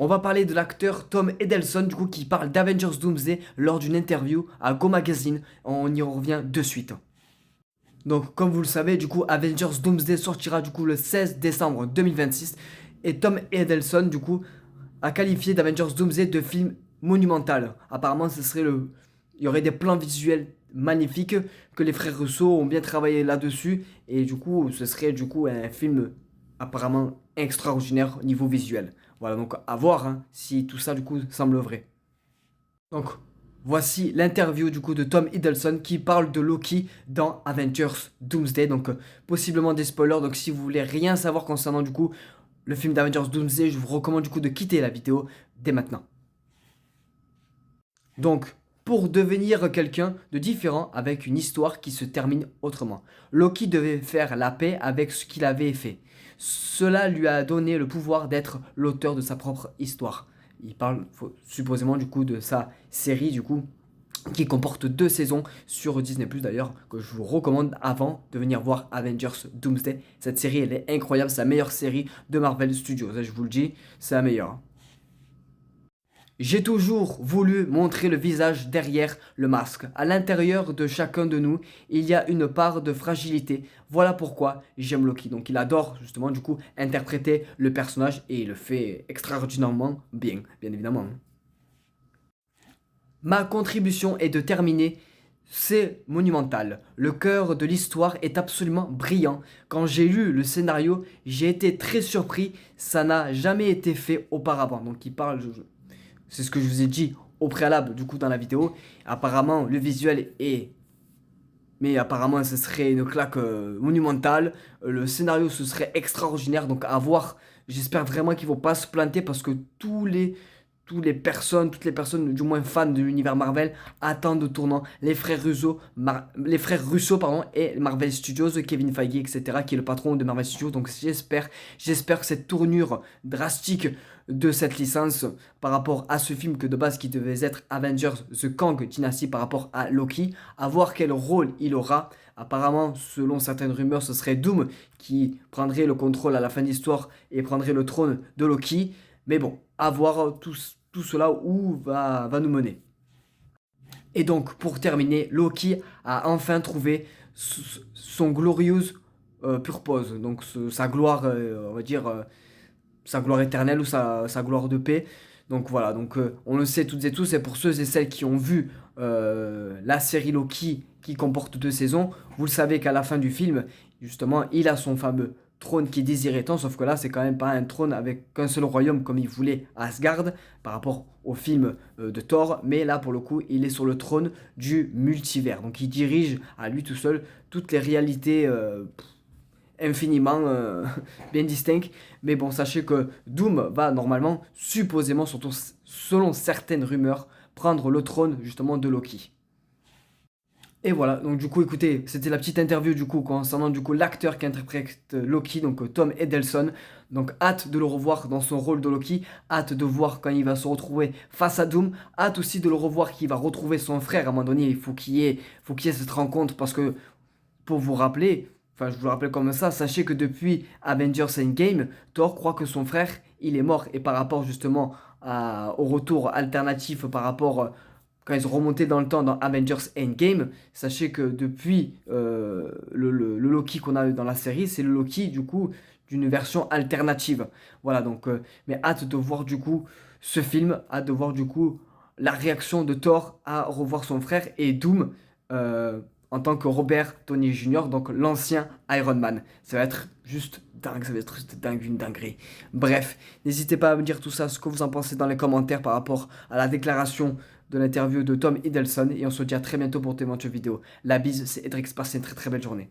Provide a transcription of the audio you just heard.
On va parler de l'acteur Tom Hiddleston, du coup, qui parle d'Avengers Doomsday lors d'une interview à Go Magazine. On y revient de suite. Donc, comme vous le savez, du coup, Avengers Doomsday sortira du coup le 16 décembre 2026. Et Tom Hiddleston, du coup, a qualifié d'Avengers Doomsday de film monumental. Apparemment, il y aurait des plans visuels magnifiques que les frères Russo ont bien travaillé là-dessus. Et du coup, ce serait du coup un film apparemment extraordinaire au niveau visuel. Voilà, donc à voir hein, si tout ça du coup semble vrai. Donc voici l'interview du coup de Tom Hiddleston qui parle de Loki dans Avengers Doomsday. Donc possiblement des spoilers. Donc si vous voulez rien savoir concernant du coup le film d'Avengers Doomsday, je vous recommande du coup de quitter la vidéo dès maintenant. Donc pour devenir quelqu'un de différent avec une histoire qui se termine autrement. Loki devait faire la paix avec ce qu'il avait fait. Cela lui a donné le pouvoir d'être l'auteur de sa propre histoire. Il parle supposément du coup de sa série du coup qui comporte 2 saisons sur Disney+, d'ailleurs, que je vous recommande avant de venir voir Avengers Doomsday. Cette série, elle est incroyable, c'est la meilleure série de Marvel Studios, je vous le dis, c'est la meilleure. J'ai toujours voulu montrer le visage derrière le masque. À l'intérieur de chacun de nous, il y a une part de fragilité. Voilà pourquoi j'aime Loki. Donc il adore justement du coup interpréter le personnage et il le fait extraordinairement bien, bien évidemment. Ma contribution est de terminer. C'est monumental. Le cœur de l'histoire est absolument brillant. Quand j'ai lu le scénario, j'ai été très surpris. Ça n'a jamais été fait auparavant. Donc il parle, c'est ce que je vous ai dit au préalable du coup dans la vidéo. Apparemment le visuel est... Mais apparemment ce serait une claque monumentale. Le scénario ce serait extraordinaire. Donc à voir. J'espère vraiment qu'ils vont pas se planter parce que toutes les personnes du moins fans de l'univers Marvel attendent le tournant. Les frères Russo pardon, et Marvel Studios, Kevin Feige, etc., qui est le patron de Marvel Studios. Donc j'espère que cette tournure drastique de cette licence par rapport à ce film que de base qui devait être Avengers The Kang Dynasty par rapport à Loki, à voir quel rôle il aura. Apparemment, selon certaines rumeurs, ce serait Doom qui prendrait le contrôle à la fin de l'histoire et prendrait le trône de Loki. Mais bon, à voir tout cela où va nous mener. Et donc, pour terminer, Loki a enfin trouvé son glorious purpose, donc sa gloire, on va dire, sa gloire éternelle ou sa gloire de paix. Donc voilà, donc on le sait toutes et tous, et pour ceux et celles qui ont vu la série Loki qui comporte 2 saisons, vous le savez qu'à la fin du film, justement, il a son fameux trône qui désirait tant, sauf que là, c'est quand même pas un trône avec qu'un seul royaume comme il voulait à Asgard par rapport au film de Thor, mais là, pour le coup, il est sur le trône du multivers. Donc, il dirige à lui tout seul toutes les réalités infiniment bien distinctes. Mais bon, sachez que Doom va normalement, supposément, surtout selon certaines rumeurs, prendre le trône justement de Loki. Et voilà, donc du coup, écoutez, c'était la petite interview du coup concernant du coup l'acteur qui interprète Loki, donc Tom Hiddleston. Donc hâte de le revoir dans son rôle de Loki, hâte de voir quand il va se retrouver face à Doom, hâte aussi de le revoir qu'il va retrouver son frère à un moment donné. Il faut qu'il y ait cette rencontre parce que pour vous rappeler, enfin je vous le rappelle comme ça, sachez que depuis Avengers Endgame, Thor croit que son frère il est mort et par rapport justement au retour alternatif par rapport quand ils ont remonté dans le temps dans Avengers Endgame, sachez que depuis le Loki qu'on a dans la série, c'est le Loki du coup d'une version alternative. Voilà donc, mais hâte de voir du coup ce film, hâte de voir du coup la réaction de Thor à revoir son frère et Doom en tant que Robert Downey Jr., donc l'ancien Iron Man. Ça va être juste dingue, ça va être juste dingue, une dinguerie. Bref, n'hésitez pas à me dire tout ça, ce que vous en pensez dans les commentaires par rapport à la déclaration de l'interview de Tom Hiddleston et on se dit à très bientôt pour tes éventuelles vidéos. La bise, c'est Edrix, passez une très très belle journée.